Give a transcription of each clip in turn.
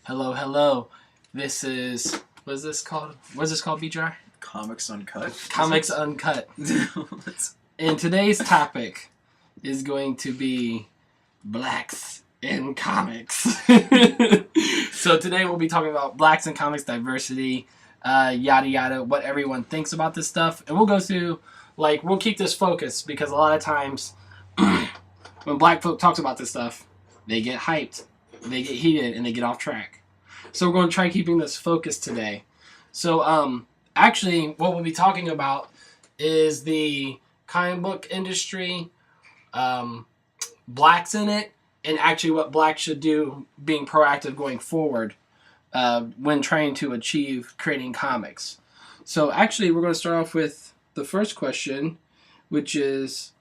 Hello, hello. This is what is this called? What is this called, BJ? Comics Uncut. Comics Uncut. And today's topic is going to be blacks in comics. So today we'll be talking about blacks in comics, diversity, yada yada, what everyone thinks about this stuff, and we'll go through we'll keep this focused because a lot of times when black folk talks about this stuff, they get hyped, they get heated, and they get off track. So we're going to try keeping this focused today. So actually, what we'll be talking about is the comic book industry, blacks in it, and actually what blacks should do being proactive going forward when trying to achieve creating comics. So actually, we're going to start off with the first question, which is,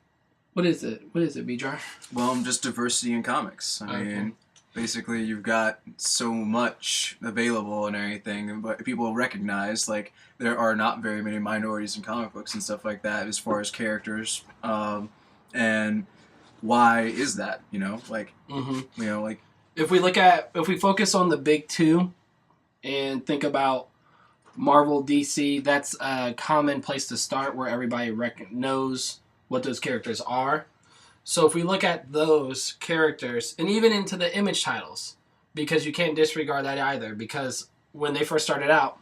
what is it? What is it, Bijar? Well, just diversity in comics. I mean, basically, you've got so much available and everything, but people recognize, there are not very many minorities in comic books and stuff like that as far as characters. And why is that? If we focus on the big two and think about Marvel, DC, that's a common place to start where everybody knows what those characters are. So if we look at those characters, and even into the image titles, because you can't disregard that either, because when they first started out,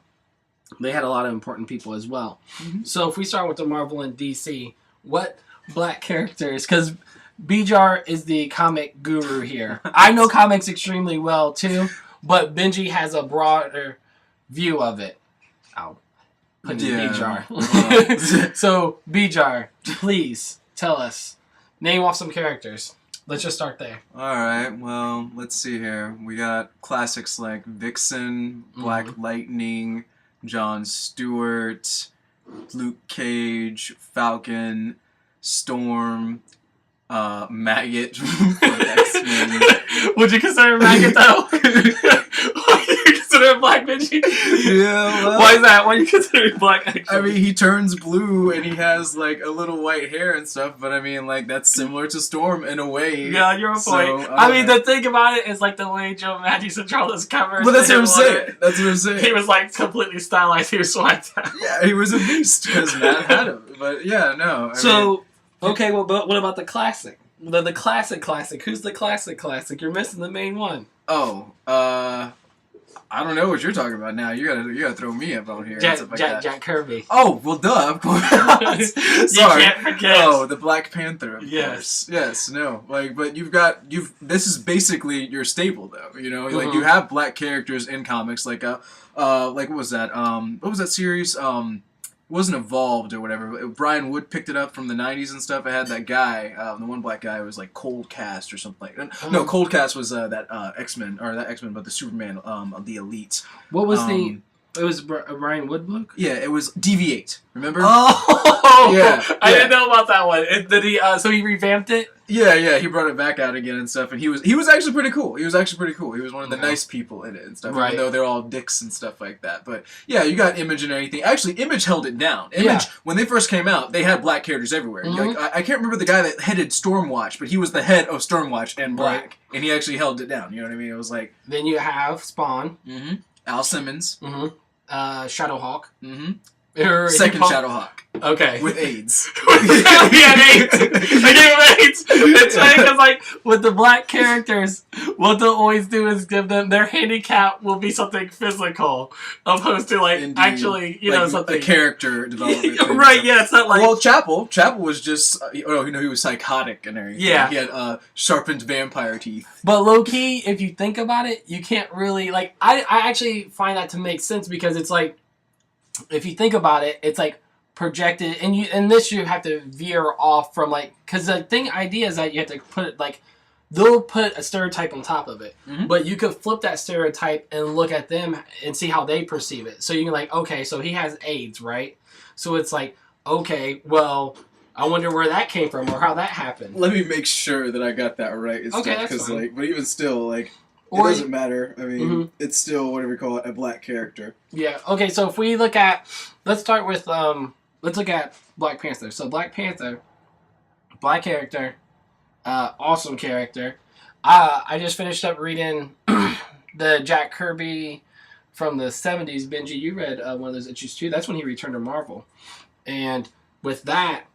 they had a lot of important people as well. Mm-hmm. So if we start with the Marvel and DC, what black characters, because Bijar is the comic guru here. I know comics extremely well too, but Benji has a broader view of it. I'll put Bijar. So Bijar, please tell us. Name off some characters. Let's just start there. Alright, well, let's see here. We got classics like Vixen, Black Lightning, Jon Stewart, Luke Cage, Falcon, Storm, Maggot from X-Men. Would you consider Maggot though? Would you consider Black Benji? Yeah, well, why is that? Why do you consider Black actually? I mean, he turns blue and he has a little white hair and stuff, but I mean, that's similar to Storm in a way. Yeah, you're a point. I mean, the thing about it is the way Joe Matthews and Charles covers. But that's what I'm saying. That's what I'm saying. He was completely stylized. He was swagged out. Yeah, he was a beast because Matt had him. But yeah, no. Okay, well, but what about the classic? The classic. Who's the classic? You're missing the main one. Oh, I don't know what you're talking about now. You gotta throw me up on here. Jack Kirby. Oh, well, duh, of course. Sorry. You can't forget. Oh, the Black Panther, of course. Yes, no. But this is basically your staple, though. You have black characters in comics, what was that? What was that series? It wasn't Evolved or whatever. Brian Wood picked it up from the 90s and stuff. It had that guy, the one black guy was Cold Cast or something like that. No, Cold Cast was that X-Men, but the Superman of the Elite. What was it was a Brian Wood book? Yeah, it was Deviate. Remember? Oh! Yeah. I didn't know about that one. Did he, so he revamped it? Yeah, he brought it back out again and stuff, and he was actually pretty cool. He was one of the nice people in it and stuff, even though they're all dicks and stuff like that. But yeah, you got Image and everything. Actually, Image held it down. Image, when they first came out, they had black characters everywhere. Mm-hmm. I can't remember the guy that headed Stormwatch, but he was the head of Stormwatch and black, and he actually held it down. You know what I mean? It was Then you have Spawn. Mm-hmm. Al Simmons. Mm-hmm. Shadowhawk. Mm-hmm. Second Shadowhawk. Okay. With AIDS. He had AIDS. They gave him AIDS. It's funny because, with the black characters, what they'll always do is give them their handicap will be something physical, opposed to Indeed. Actually, something a character development. Right? Yeah, it's not Well, Chapel was just he was psychotic and everything. Yeah, he had sharpened vampire teeth. But low key, if you think about it, you can't really I actually find that to make sense because it's if you think about it, it's projected, and this you have to veer off from because the idea is that you have to put it they'll put a stereotype on top of it, but you could flip that stereotype and look at them and see how they perceive it. So you can okay, so he has AIDS, right? So it's okay, well, I wonder where that came from or how that happened. Let me make sure that I got that right. Okay, that's fine. But even still, it doesn't matter. I mean, it's still, whatever you call it, a black character. Yeah. Okay, so if we look at... Let's start with... let's look at Black Panther. So Black Panther, black character, awesome character. I just finished up reading the Jack Kirby from the 70s, Benji, you read one of those issues too. That's when he returned to Marvel. And with that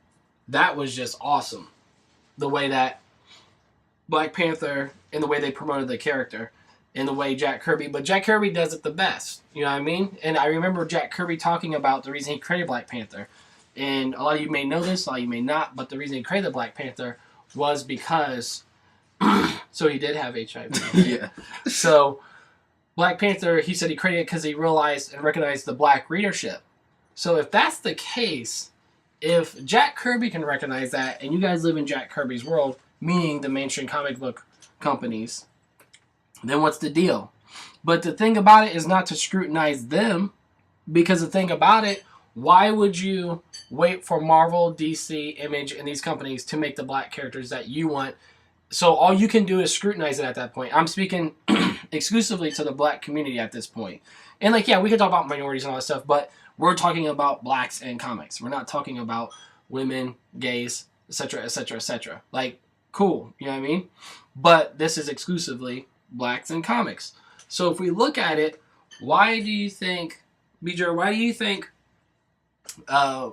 was just awesome. The way that Black Panther, and the way they promoted the character, and the way Jack Kirby, but Jack Kirby does it the best. You know what I mean? And I remember Jack Kirby talking about the reason he created Black Panther. And a lot of you may know this, a lot of you may not, but the reason he created Black Panther was because, so he did have HIV. Yeah. So Black Panther, he said he created it because he realized and recognized the black readership. So if that's the case, if Jack Kirby can recognize that, and you guys live in Jack Kirby's world, meaning the mainstream comic book companies, then what's the deal? But the thing about it is not to scrutinize them, because the thing about it, why would you wait for Marvel, DC, Image, and these companies to make the black characters that you want? So all you can do is scrutinize it at that point. I'm speaking exclusively to the black community at this point. And like, yeah, we can talk about minorities and all that stuff, but we're talking about blacks in comics. We're not talking about women, gays, etc., etc., etc. Like, cool, you know what I mean? But this is exclusively blacks in comics. So if we look at it, why do you think, BJ, why do you think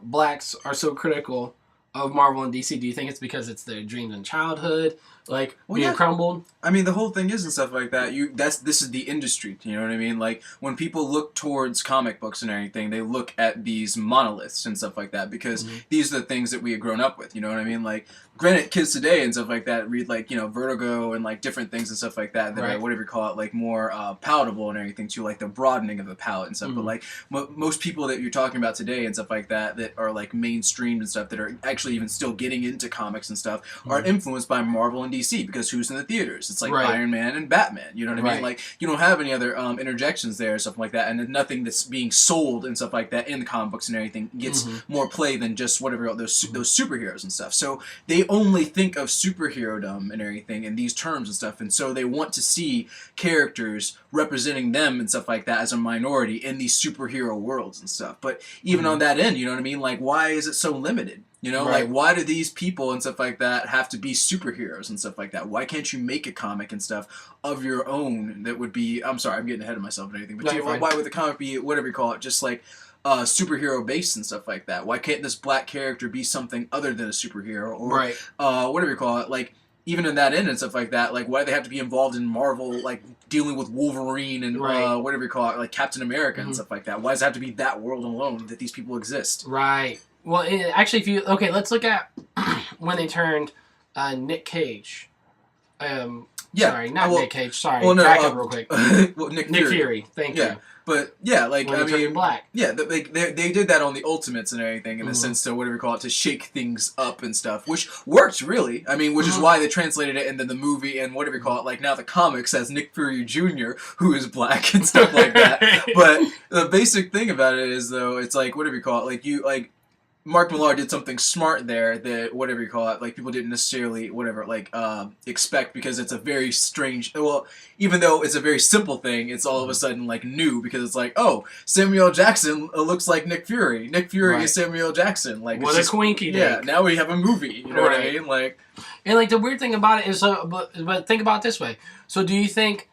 blacks are so critical of Marvel and DC? Do you think it's because it's their dreams in childhood, like being crumbled? I mean, the whole thing is and stuff like that. This is the industry. You know what I mean? Like when people look towards comic books and everything, they look at these monoliths and stuff like that because these are the things that we had grown up with. You know what I mean? Like, granted, kids today and stuff like that read like Vertigo and like different things and stuff like that that are whatever you call it, like more palatable and everything too, like the broadening of the palette and stuff. But like most people that you're talking about today and stuff like that are like mainstreamed and stuff that are actually even still getting into comics and stuff are influenced by Marvel and DC because who's in the theaters? It's like Iron Man and Batman. You know what I mean? Like you don't have any other interjections there or stuff like that, and then nothing that's being sold and stuff like that in the comic books and everything gets more play than just whatever those superheroes and stuff. So they only think of superhero-dom and everything in these terms and stuff, and so they want to see characters representing them and stuff like that as a minority in these superhero worlds and stuff. But even on that end, you know what I mean? Like, why is it so limited? You know, like, why do these people and stuff like that have to be superheroes and stuff like that? Why can't you make a comic and stuff of your own that would be, I'm sorry, I'm getting ahead of myself and everything, but why would the comic be, whatever you call it, just like superhero based and stuff like that? Why can't this black character be something other than a superhero or whatever you call it? Like, even in that end and stuff like that, like, why do they have to be involved in Marvel, like, dealing with Wolverine and whatever you call it, like Captain America and stuff like that? Why does it have to be that world alone that these people exist? Right. Well, actually, let's look at when they turned Nick Cage. Sorry, not Nick Cage. Sorry, back up real quick. Well, Nick Fury. Thank you. But yeah, like when I mean, black. Yeah, they did that on the Ultimates and everything in the sense to whatever you call it, to shake things up and stuff, which worked really. I mean, which is why they translated it into the movie and whatever you call it. Like now the comics has Nick Fury Jr., who is black and stuff like that. But the basic thing about it is though, it's like whatever you call it, Mark Millar did something smart there that whatever you call it, like people didn't necessarily expect, because it's a very strange. Well, even though it's a very simple thing, it's all of a sudden like new because it's like, oh, Samuel Jackson looks like Nick Fury. Nick Fury is Samuel Jackson. Like what a quinky dink. Yeah, now we have a movie. You know what I mean? Like, and like the weird thing about it is, but think about it this way. So do you think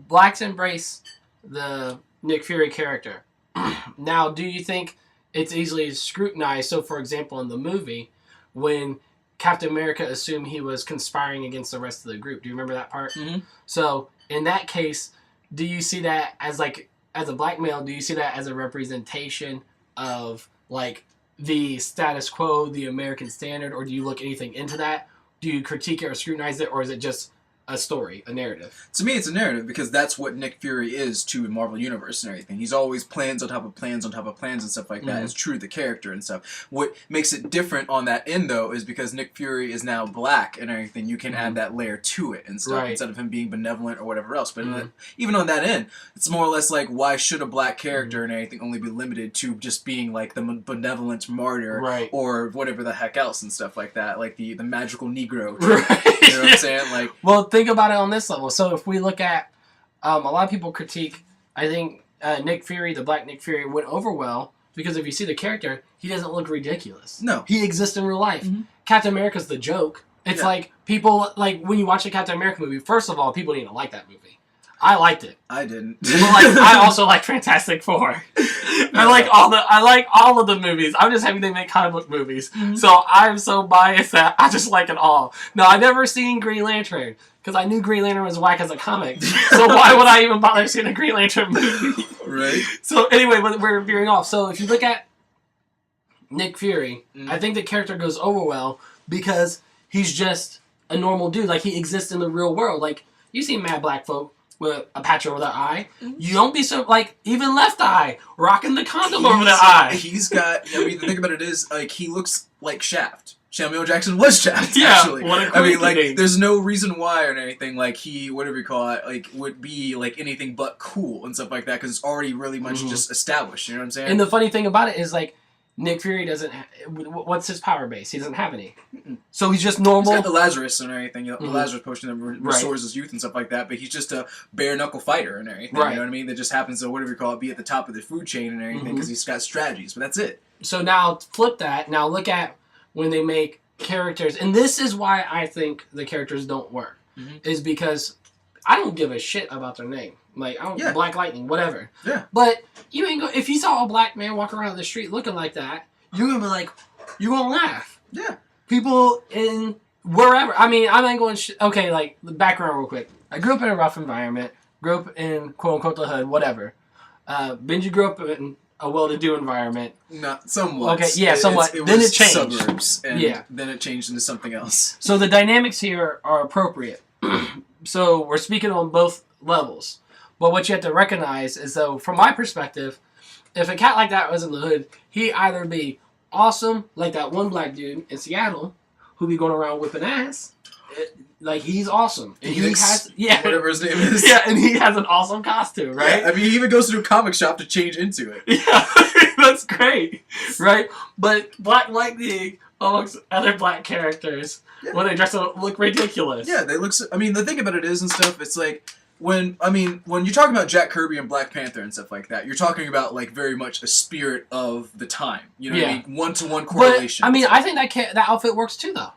blacks embrace the Nick Fury character? Now, do you think it's easily scrutinized? So, for example, in the movie, when Captain America assumed he was conspiring against the rest of the group, do you remember that part? So, in that case, do you see that as a black male, do you see that as a representation of, like, the status quo, the American standard, or do you look anything into that? Do you critique it or scrutinize it, or is it just a story, a narrative? To me, it's a narrative because that's what Nick Fury is to the Marvel Universe and everything. He's always plans on top of plans on top of plans and stuff like that. It's true to the character and stuff. What makes it different on that end, though, is because Nick Fury is now black and everything. You can add that layer to it and stuff instead of him being benevolent or whatever else. But even on that end, it's more or less like, why should a black character and everything only be limited to just being like the benevolent martyr or whatever the heck else and stuff like that, like the magical Negro. You know what I'm saying? Like, well, think about it on this level. So if we look at a lot of people critique, I think Nick Fury, the black Nick Fury, went over well because if you see the character, he doesn't look ridiculous. No. He exists in real life. Captain America's the joke. It's like people, like when you watch the Captain America movie, first of all, people didn't even like that movie. I liked it. I didn't. But like, I also like Fantastic Four. I like all of the movies. I'm just happy they make comic book movies. Mm-hmm. So I'm so biased that I just like it all. Now, I never seen Green Lantern because I knew Green Lantern was whack as a comic. So why would I even bother seeing a Green Lantern movie? Right. So anyway, we're veering off. So if you look at Nick Fury, I think the character goes over well because he's just a normal dude. Like, he exists in the real world. Like, you see mad black folk with a patch over their eye. You don't be so, like, even Left Eye, rocking the condom over their eye. He's got, I mean, the thing about it is, like, he looks like Shaft. Samuel Jackson was Shaft, yeah, actually. What a I mean, like, thing. there's no reason why or anything, like, he, whatever you call it, like, would be, like, anything but cool and stuff like that, because it's already really much just established, you know what I'm saying? And the funny thing about it is, like, Nick Fury doesn't. What's his power base? He doesn't have any. So he's just normal. He's got the Lazarus and everything, you know, the Lazarus potion that restores his youth and stuff like that. But he's just a bare knuckle fighter and everything. Right. You know what I mean? That just happens to, whatever you call it, be at the top of the food chain and everything because he's got strategies. But that's it. So now flip that. Now look at when they make characters, and this is why I think the characters don't work. Is because I don't give a shit about their name. Like, I don't, Black Lightning, whatever. Yeah. But you ain't go, if you saw a black man walk around the street looking like that, you're gonna be like, you're gonna laugh. Yeah. People in wherever. I mean, I'm not going. Okay, like the background real quick. I grew up in a rough environment. Grew up in quote unquote the hood, whatever. Benji grew up in a well-to-do environment. Not somewhat. Okay, yeah, somewhat. Then it changed. Suburbs, and then it changed into something else. So the dynamics here are appropriate. So we're speaking on both levels. But what you have to recognize is, though, from my perspective, if a cat like that was in the hood, he'd either be awesome, like that one black dude in Seattle, who be going around whipping ass. Like, he's awesome. And Phoenix, he has, whatever his name is. Yeah, and he has an awesome costume, right? Yeah, I mean, he even goes to a comic shop to change into it. Yeah, that's great, right? But Black Lightning amongst other black characters, when they dress up, look ridiculous. Yeah, they look. I mean, the thing about it is and stuff. It's like when you're talking about Jack Kirby and Black Panther and stuff like that, you're talking about like very much a spirit of the time. You know what I mean? One-to-one correlation. But, I mean, I think that outfit works too, though.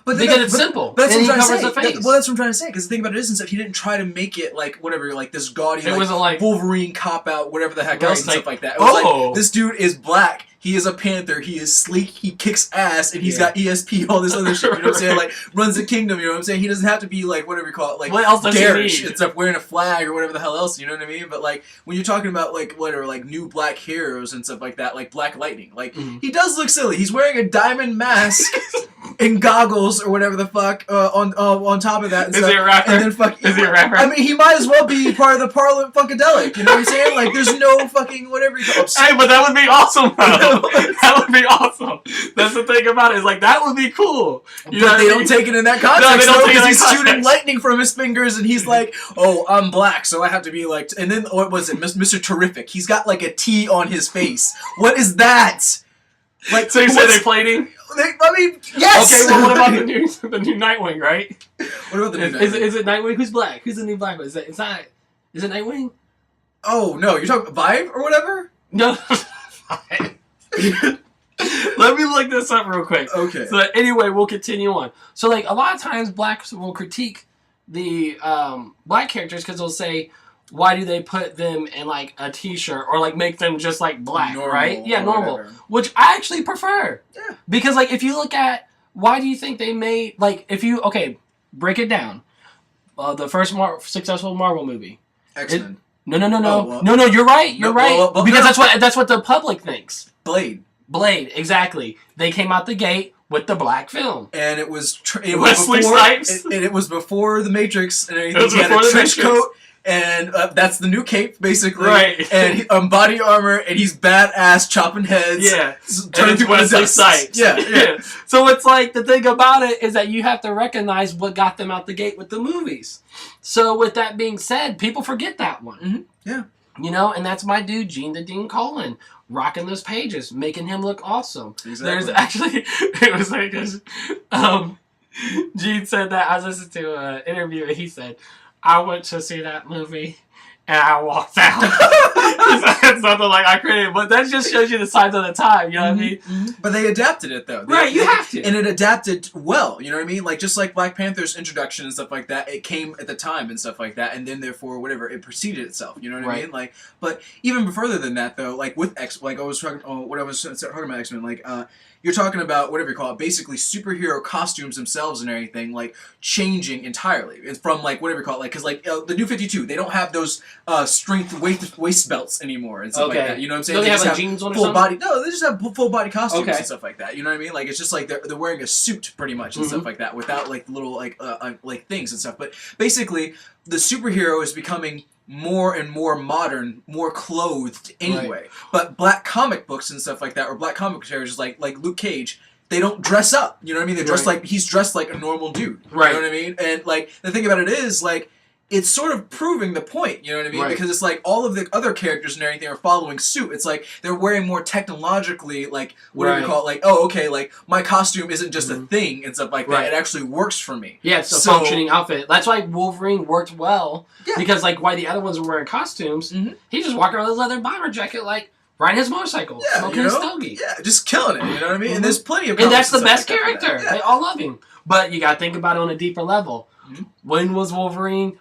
But because it's simple. That's and what he I'm covers trying the to say. face. Well, that's what I'm trying to say. Because the thing about it is, and stuff, he didn't try to make it like whatever, like this gaudy, it wasn't like Wolverine cop out, whatever the heck else and stuff like that. It was like this dude is black. He is a panther. He is sleek. He kicks ass, and he's got ESP, all this other shit. You know what I'm saying? Like runs the kingdom. You know what I'm saying? He doesn't have to be like whatever you call it, like what else does garish he need? and stuff, wearing a flag or whatever the hell else. You know what I mean? But like when you're talking about like whatever, like new black heroes and stuff like that, like Black Lightning, like he does look silly. He's wearing a diamond mask and goggles or whatever the fuck on top of that. And is stuff. He a rapper? And then is he a rapper? I mean, he might as well be part of the Parliament Funkadelic. You know what I'm saying? Like, there's no fucking whatever you call it. Hey, but that would be awesome, though. That would be awesome. That's the thing about it. Is like that would be cool. You but they don't take it in that context. No, they don't take it in that he's context. shooting lightning from his fingers, and he's like, "Oh, I'm black, so I have to be like." And then what was it, Mr. Terrific? He's got like a T on his face. What is that? Like, so you say they played him? I mean, yes. Okay, well, what about the new Nightwing, right? What about the new Nightwing? Is it Nightwing? Who's black? Who's the new black one? Is it Nightwing? Oh no, you're talking Vibe or whatever? No. Let me look this up real quick. Okay. So anyway, we'll continue on. So like a lot of times blacks will critique the black characters because they'll say, why do they put them in like a t-shirt or like make them just like black, normal, right? Yeah, normal. Whatever. Which I actually prefer. Yeah. Because like if you look at why do you think they made like if you break it down. The first successful Marvel movie. X-Men. No. No, you're right. You're right. Because that's what the public thinks. Blade, exactly. They came out the gate with the black film, and it was Wesley Snipes, and it was before the Matrix and everything. It was he had a before trench the coat, and that's the new cape, basically. Right. And body armor, and he's badass chopping heads. Yeah. Turning to Wesley Snipes. Yeah. So it's like the thing about it is that you have to recognize what got them out the gate with the movies. So with that being said, people forget that one. Mm-hmm. Yeah. You know, and that's my dude, Gene the Dean Colan, rocking those pages, making him look awesome. Exactly. There's actually, it was like, Gene said that, I was listening to an interview, and he said, I went to see that movie, and I walked out. It's nothing like I created, but that just shows you the signs of the time. You know what I mean? Mm-hmm. But they adapted it though. You have to, and it adapted well. You know what I mean? Like just like Black Panther's introduction and stuff like that, it came at the time and stuff like that, and then therefore whatever it preceded itself. You know what I mean? Like, but even further than that though, like with like I was talking, what I was talking about X-Men, like you're talking about whatever you call it, basically superhero costumes themselves and everything, like changing entirely. It's from like whatever you call it, like because like the New 52, they don't have those strength waist belts anymore and stuff like that. You know what I'm saying? Do they have like have jeans on or full something? body. No, they just have full body costumes and stuff like that. You know what I mean? Like it's just like they're wearing a suit pretty much and stuff like that without like little like things and stuff. But basically, the superhero is becoming more and more modern, more clothed anyway. But black comic books and stuff like that, or black comic characters like Luke Cage, they don't dress up. You know what I mean? They dress like he's dressed like a normal dude. You know what I mean? And like the thing about it is like it's sort of proving the point, you know what I mean? Because it's like all of the other characters and everything are following suit. It's like they're wearing more technologically, like whatever you call it, like, oh, okay, like my costume isn't just a thing and stuff like that. It actually works for me. Yeah, it's a functioning outfit. That's why Wolverine worked well. Yeah. Because like why the other ones were wearing costumes, he just walked around with his leather bomber jacket like riding his motorcycle, smoking his stogie. Yeah, just killing it, you know what I mean? And there's plenty of and that's the best like character. They all love him. But you gotta think about it on a deeper level. When did Wolverine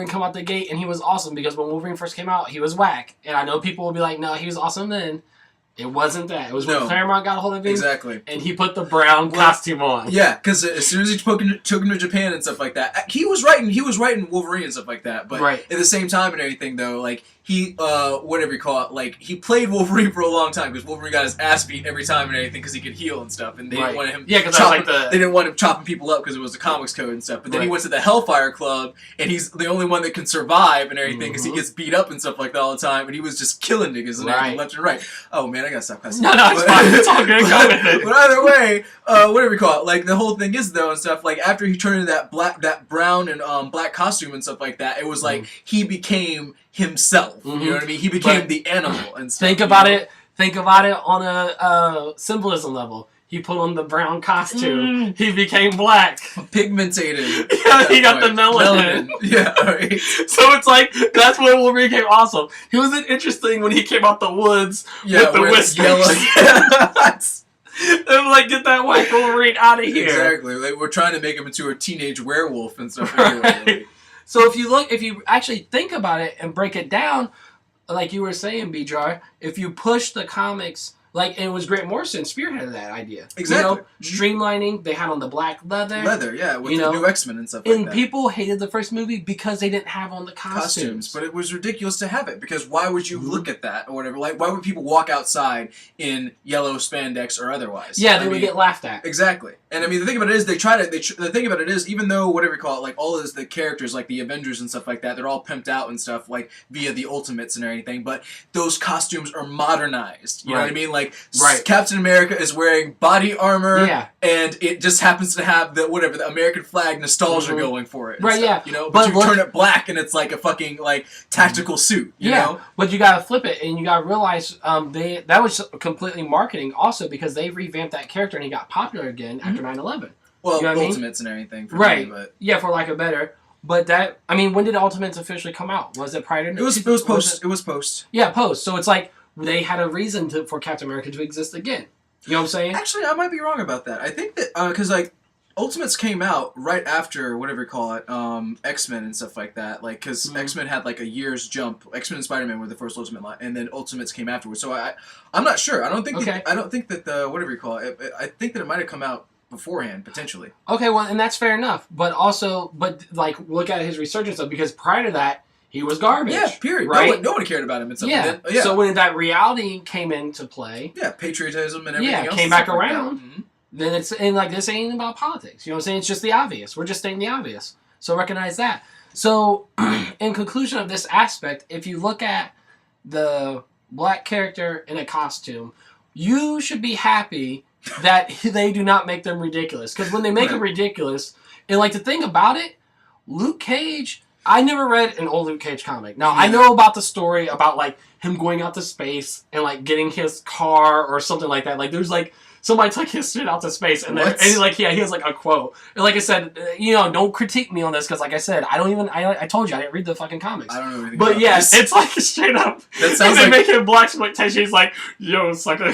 come out the gate? And he was awesome because when Wolverine first came out, he was whack. And I know people will be like, no, he was awesome then. It wasn't that. It was when Claremont got a hold of him. Exactly. And he put the brown costume on. Yeah, because as soon as he took him to Japan and stuff like that, he was writing Wolverine and stuff like that. But at the same time and everything, though, like, he, whatever you call it, like, he played Wolverine for a long time because Wolverine got his ass beat every time and everything because he could heal and stuff. And they didn't want him they didn't want him chopping people up because it was the comics code and stuff. But then he went to the Hellfire Club and he's the only one that can survive and everything because he gets beat up and stuff like that all the time. And he was just killing niggas and everything left and right. Oh, man, I gotta stop cussing. No, it's fine. It's all good. Go with it. But either way, whatever you call it, like, the whole thing is, though, and stuff, like, after he turned into that brown and black costume and stuff like that, it was like he became himself. You know what I mean? He became the animal and stuff. Think about it on a symbolism level. He put on the brown costume. He became black. Pigmentated. Yeah, he got the melanin. Yeah, right. So it's like, that's when Wolverine became awesome. He wasn't interesting when he came out the woods with the whiskers. And like, get that white Wolverine out of here. Exactly. Like, we're trying to make him into a teenage werewolf and stuff. So if you actually think about it and break it down, like you were saying, B-Jar, if you push the comics, like, and it was Grant Morrison spearheaded that idea. Exactly. Streamlining, they had on the black leather. With the new X-Men and stuff like that. And people hated the first movie because they didn't have on the costumes. But it was ridiculous to have it, because why would you look at that or whatever? Like, why would people walk outside in yellow spandex or otherwise? Yeah, they would get laughed at. Exactly. And I mean, the thing about it is, the thing about it is, even though, whatever you call it, like, all of the characters, like the Avengers and stuff like that, they're all pimped out and stuff, like, via the Ultimates and everything, but those costumes are modernized. You know what I mean? Like, Captain America is wearing body armor, and it just happens to have the American flag nostalgia going for it. You know, but you turn it black and it's like a fucking like tactical suit. You know, but you gotta flip it and you gotta realize that was completely marketing also, because they revamped that character and he got popular again after 9/11. Well, you know Ultimates and everything, for me, but for lack of better. But that, I mean, when did Ultimates officially come out? Was it prior to? It was post. It was post. Yeah, post. So it's like, they had a reason for Captain America to exist again. You know what I'm saying? Actually, I might be wrong about that. I think that, because, like, Ultimates came out right after, whatever you call it, X-Men and stuff like that. Like, because X-Men had, like, a year's jump. X-Men and Spider-Man were the first Ultimate line, and then Ultimates came afterwards. So I'm not sure. I don't think that the, whatever you call it, I think that it might have come out beforehand, potentially. Okay, well, and that's fair enough. But also, like, look at his resurgence, though, because prior to that, he was garbage. Yeah, period. Right? No one cared about him. So when that reality came into play, patriotism and everything else came back around. Then this ain't about politics. You know what I'm saying? It's just the obvious. We're just stating the obvious. So recognize that. So, in conclusion of this aspect, if you look at the black character in a costume, you should be happy that they do not make them ridiculous. Because when they make them ridiculous, and like, the thing about it, Luke Cage, I never read an old Luke Cage comic. Now, I know about the story about, like, him going out to space and, like, getting his car or something like that. Like, there's, like, somebody took his shit out to space, and What? he has like a quote. And like I said, don't critique me on this because, like I said, I don't even. I told you I didn't read the fucking comics. I don't know anything. But about yeah, this. it's like straight up. That sounds they like make him blaxploitation. He's like, yo, sucker,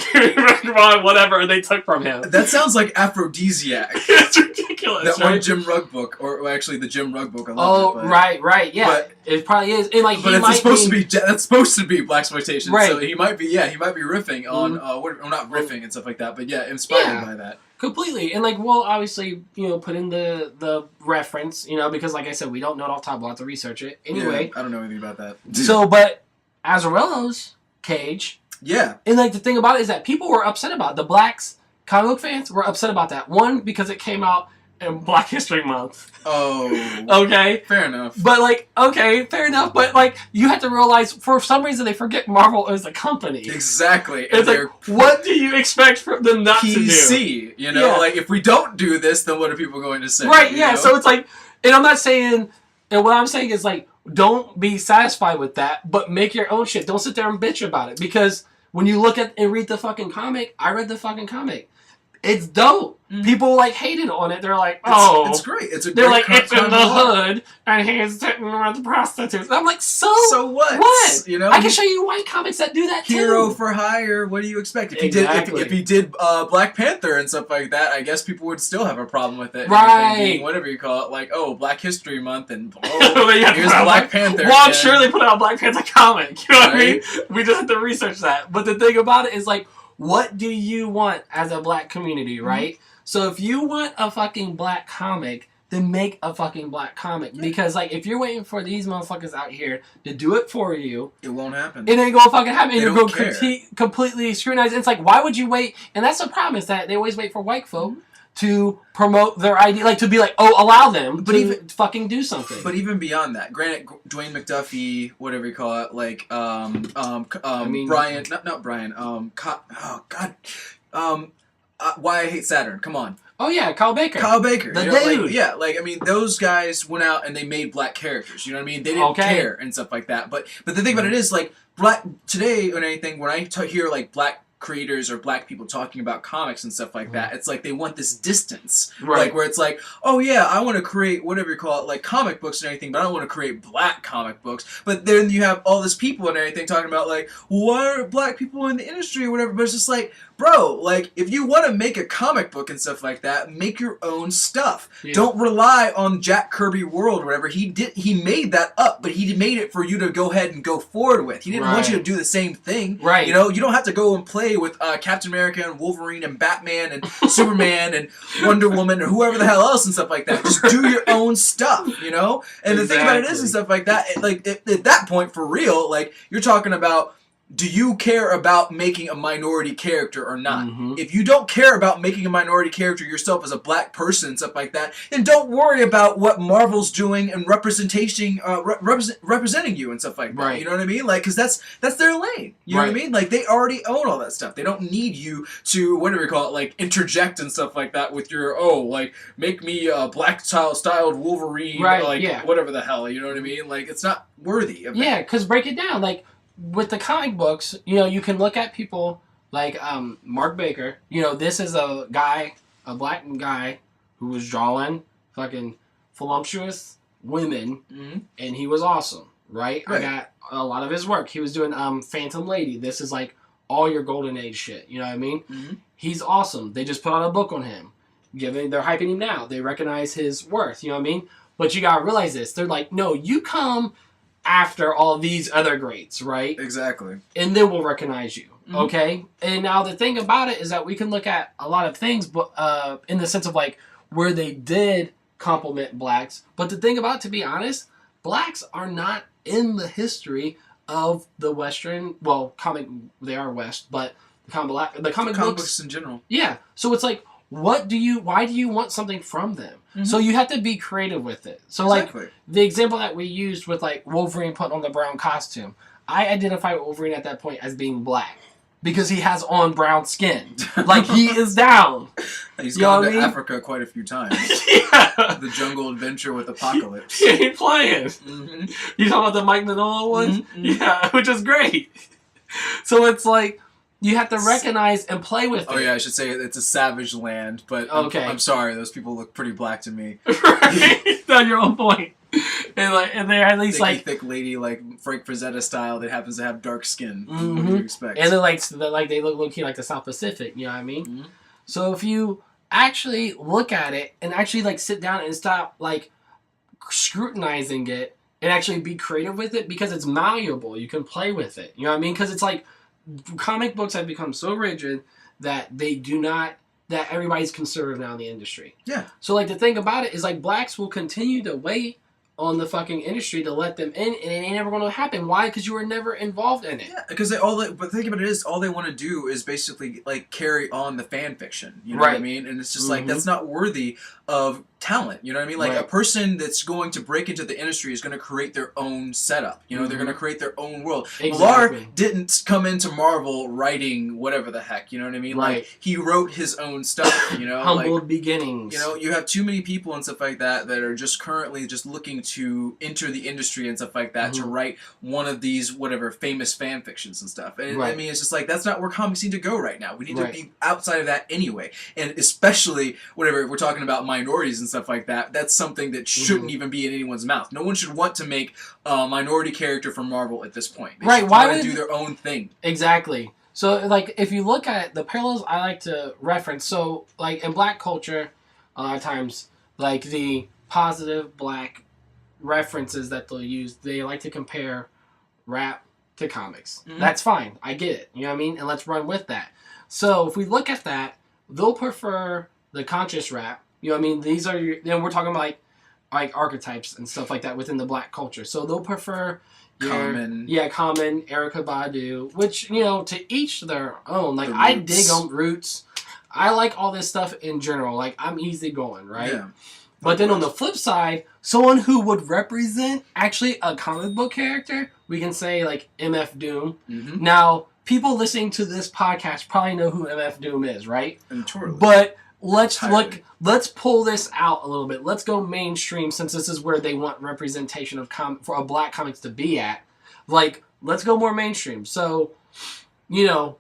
whatever they took from him. that sounds like aphrodisiac. It's ridiculous. That one Jim Rugg book, or actually the Jim Rugg book. I love it, but, right, yeah, but- it probably is. And like, but it's supposed to be that's supposed to be blaxploitation. Right. So he might be riffing on not riffing and stuff like that, but yeah, inspired by that. Completely. And like, we'll obviously, put in the reference, because like I said, we don't know it off the top. We'll have to research it. Anyway. Yeah, I don't know anything about that. So, but Azzarello's Cage. Yeah. And like, the thing about it is that people were upset about it. The blacks, comic book fans, were upset about that. One, because it came out in Black History Month. Oh. Okay. Fair enough. But like, okay, fair enough. But like, you have to realize, for some reason, they forget Marvel is a company. Exactly. It's like, what do you expect from them not to do? PC, like if we don't do this, then what are people going to say? Right, you yeah. know? So it's like, and I'm not saying, and what I'm saying is like, don't be satisfied with that, but make your own shit. Don't sit there and bitch about it. Because when you look at and read the fucking comic, I read the fucking comic. It's dope. Mm-hmm. People like hated on it. They're like, it's great. It's a they're great like, it's in the hood, and he's sitting with prostitutes. And I'm like, so what? What? I can he- show you white comics that do that Hero too. for hire. What do you expect? If Exactly. he did Black Panther and stuff like that, I guess people would still have a problem with it. Right. Being whatever you call it, like Black History Month and Yeah, here's Black Panther. Well, I'm sure they put out a Black Panther comic. You know what I mean? Right? We just have to research that. But the thing about it is like, what do you want as a black community, right? Mm-hmm. So if you want a fucking black comic, then make a fucking black comic. Because like, if you're waiting for these motherfuckers out here to do it for you, it won't happen. It ain't gonna fucking happen. They You're don't gonna care. completely scrutinize. It's like, why would you wait? And that's the problem, is that they always wait for white folk to promote their idea, like to be like, allow them to fucking do something. But even beyond that, granted, Dwayne McDuffie, whatever you call it, like Brian, not Brian, Why I Hate Saturn. Come on. Oh yeah, Kyle Baker. The dude. Those guys went out and they made black characters. You know what I mean? They didn't care and stuff like that. But the thing about it is, like, black today or anything, when I hear like black creators or black people talking about comics and stuff like that, it's like they want this distance, like where it's like, oh yeah, I want to create whatever you call it, like comic books and everything, but I don't want to create black comic books. But then you have all this people and everything talking about like, why are black people in the industry or whatever? But it's just like, bro, like if you want to make a comic book and stuff like that, make your own stuff. Yeah. Don't rely on Jack Kirby World or whatever. He made that up, but he made it for you to go ahead and go forward with. He didn't want you to do the same thing. Right. You know, you don't have to go and play with Captain America and Wolverine and Batman and Superman and Wonder Woman or whoever the hell else and stuff like that. Just do your own stuff, you know? And the thing about it is and stuff like that, at that point, for real, like, you're talking about, do you care about making a minority character or not? Mm-hmm. If you don't care about making a minority character yourself as a black person and stuff like that, then don't worry about what Marvel's doing and representing you and stuff like that. Right. You know what I mean? Like, because that's their lane. You know what I mean? Like, they already own all that stuff. They don't need you to, whatever you call it, like, interject and stuff like that with your, like, make me a black styled Wolverine, whatever the hell. You know what I mean? Like, it's not worthy of that. Yeah, because break it down. Like, with the comic books, you can look at people like Mark Baker. This is a black guy who was drawing fucking voluptuous women, and he was awesome, right? I got a lot of his work. He was doing Phantom Lady. This is like all your golden age shit. You know what I mean? Mm-hmm. He's awesome. They just put out a book on him. They're hyping him now. They recognize his worth. You know what I mean? But you gotta realize this. They're like, no, you come after all these other greats, right? Exactly. And then we'll recognize you, okay? And now the thing about it is that we can look at a lot of things, but in the sense of like where they did compliment blacks. But the thing about it, to be honest, blacks are not in the history of the Western, they are West, but the comic books in general. Yeah. So it's like, why do you want something from them? Mm-hmm. So you have to be creative with it. So like the example that we used with like Wolverine putting on the brown costume, I identify Wolverine at that point as being black because he has on brown skin. Like he is down. He's gone to Africa quite a few times. Yeah. The Jungle Adventure with Apocalypse. He ain't playing. Mm-hmm. You talking about the Mike Mignola one? Mm-hmm. Yeah, which is great. So it's like, You have to recognize and play with it. Oh yeah, I should say it's a savage land, but okay. I'm sorry, those people look pretty black to me. Right? On your own point. And they're at least thick lady like Frank Frazetta style that happens to have dark skin. Mm-hmm. What do you expect? And they look low-key like the South Pacific, you know what I mean? Mm-hmm. So if you actually look at it and actually like sit down and stop like scrutinizing it and actually be creative with it, because it's malleable, you can play with it. You know what I mean? Because it's like comic books have become so rigid that that everybody's conservative now in the industry. Yeah. So like the thing about it is like blacks will continue to wait on the fucking industry to let them in, and it ain't ever going to happen. Why? Because you were never involved in it. Yeah, because but think about it is, all they want to do is basically like carry on the fan fiction. You know right. what I mean? And it's just like, that's not worthy of talent. You know what I mean? Like a person that's going to break into the industry is going to create their own setup. You know, they're going to create their own world. Exactly. Millar didn't come into Marvel writing whatever the heck. You know what I mean? Right. Like he wrote his own stuff. You know, humble beginnings. You know, you have too many people and stuff like that that are just currently just looking to enter the industry and stuff like that to write one of these whatever famous fan fictions and stuff. And I mean, it's just like, that's not where comics need to go right now. We need to be outside of that anyway. And especially whatever, if we're talking about minorities and stuff like that, that's something that shouldn't even be in anyone's mouth. No one should want to make a minority character from Marvel at this point. They should try to do their own thing. Exactly. So, like, if you look at the parallels I like to reference, so, like, in black culture, a lot of times, like, the positive black references that they'll use, they like to compare rap to comics. That's fine. I get it. You know what I mean? And let's run with that. So, if we look at that, they'll prefer the conscious rap. You know what I mean? These are then we're talking about like archetypes and stuff like that within the black culture. So they'll prefer Common, Erykah Badu, which, you know, to each their own. Like, I dig on Roots. I like all this stuff in general. Like, I'm easy going, right? Yeah. But then on the flip side, someone who would represent actually a comic book character, we can say like MF Doom. Now, people listening to this podcast probably know who MF Doom is, right? But let's pull this out a little bit. Let's go mainstream, since this is where they want representation of for a black comics to be at. Like, let's go more mainstream. So, you know,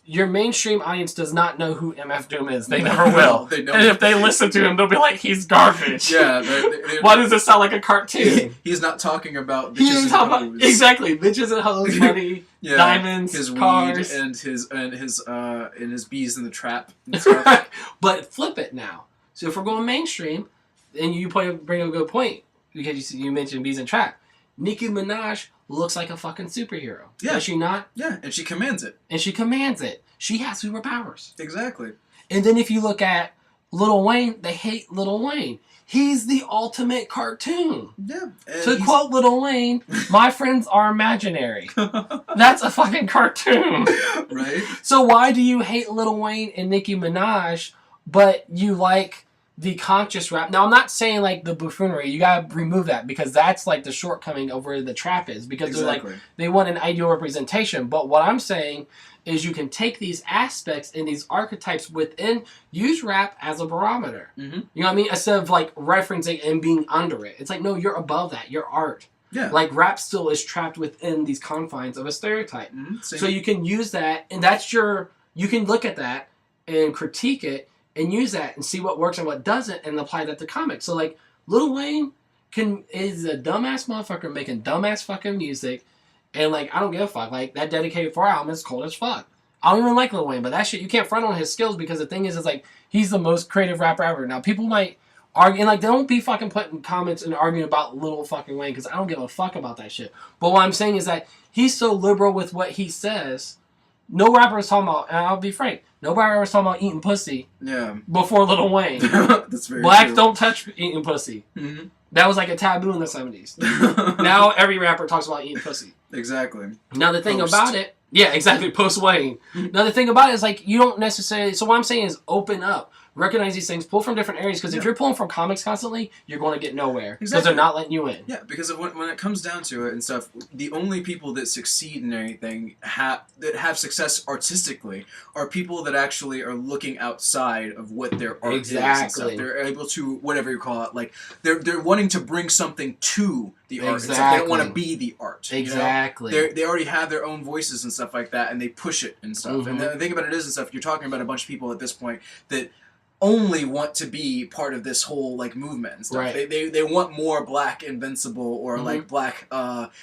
your mainstream audience does not know who MF Doom is. They never will. They don't. And if they listen to him, they'll be like, he's garbage. Yeah. Why does this sound like a cartoon? He's not talking about bitches and hoes. Exactly. Bitches and hoes, money, diamonds, his cars. Weed and his bees in the trap and stuff. But flip it now. So if we're going mainstream, and you bring up a good point, because you mentioned bees and trap, Nicki Minaj looks like a fucking superhero. Yeah. Does she not? Yeah, and she commands it. She has superpowers. Exactly. And then if you look at Lil Wayne, they hate Lil Wayne. He's the ultimate cartoon. Yeah. To quote Lil Wayne, my friends are imaginary. That's a fucking cartoon. Right. So why do you hate Lil Wayne and Nicki Minaj, but you like the conscious rap? Now, I'm not saying like the buffoonery. You gotta remove that, because that's like the shortcoming of where the trap is. Because they're like, they want an ideal representation. But what I'm saying is you can take these aspects and these archetypes within, use rap as a barometer. You know what I mean? Instead of like referencing and being under it. It's like, no, you're above that. You're art. Yeah. Like, rap still is trapped within these confines of a stereotype. So you can use that, and you can look at that and critique it, and use that and see what works and what doesn't, and apply that to comics. So, like, Lil Wayne is a dumbass motherfucker making dumbass fucking music, and, like, I don't give a fuck. Like, that Dedicated 4 album is cold as fuck. I don't even like Lil Wayne, but that shit, you can't front on his skills, because the thing is like, he's the most creative rapper ever. Now, people might argue, and, like, don't be fucking putting comments and arguing about Lil fucking Wayne, because I don't give a fuck about that shit. But what I'm saying is that he's so liberal with what he says. No rapper was talking about, and I'll be frank, nobody was talking about eating pussy before Lil Wayne. That's very Blacks true. Don't touch eating pussy. That was like a taboo in the 70s. Now every rapper talks about eating pussy. Exactly. Now the thing about it, yeah, exactly, post Wayne. Now the thing about it is, like, you don't necessarily, so what I'm saying is open up. recognize these things, pull from different areas, because if you're pulling from comics constantly, you're going to get nowhere. Because they're not letting you in. Yeah, because of when it comes down to it and stuff, the only people that succeed in anything, that have success artistically, are people that actually are looking outside of what their art is and stuff. They're able to, whatever you call it, like, they're wanting to bring something to the art. They don't want to be the art. Exactly. You know? They already have their own voices and stuff like that, and they push it and stuff. And the thing about it is and stuff, you're talking about a bunch of people at this point that only want to be part of this whole like movement and stuff. Right. They want more Black Invincible or like Black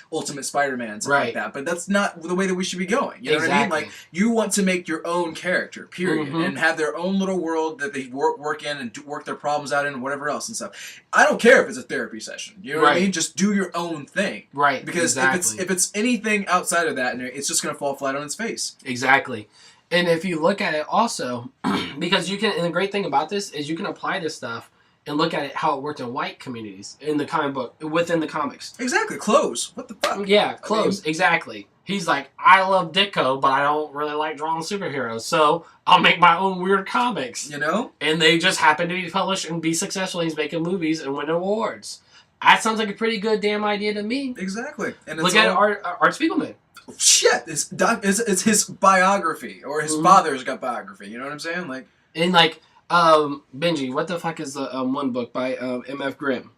Ultimate Spider-Man and stuff like that. But that's not the way that we should be going. You know what I mean? Like, you want to make your own character, period, and have their own little world that they work in and work their problems out in and whatever else and stuff. I don't care if it's a therapy session. You know what I mean? Just do your own thing. Right. Because if it's anything outside of that, it's just going to fall flat on its face. Exactly. And if you look at it also, because you can, and the great thing about this is you can apply this stuff and look at it how it worked in white communities in the comic book, within the comics. Exactly. Clothes. What the fuck? Yeah, clothes. Exactly. He's like, I love Ditko, but I don't really like drawing superheroes, so I'll make my own weird comics. You know? And they just happen to be published and be successful. He's making movies and win awards. That sounds like a pretty good damn idea to me. Exactly. And look at Art Spiegelman. Shit, it's his biography, or his father's got biography. You know what I'm saying? Like, and like, Benji, what the fuck is the one book by M.F. Grimm?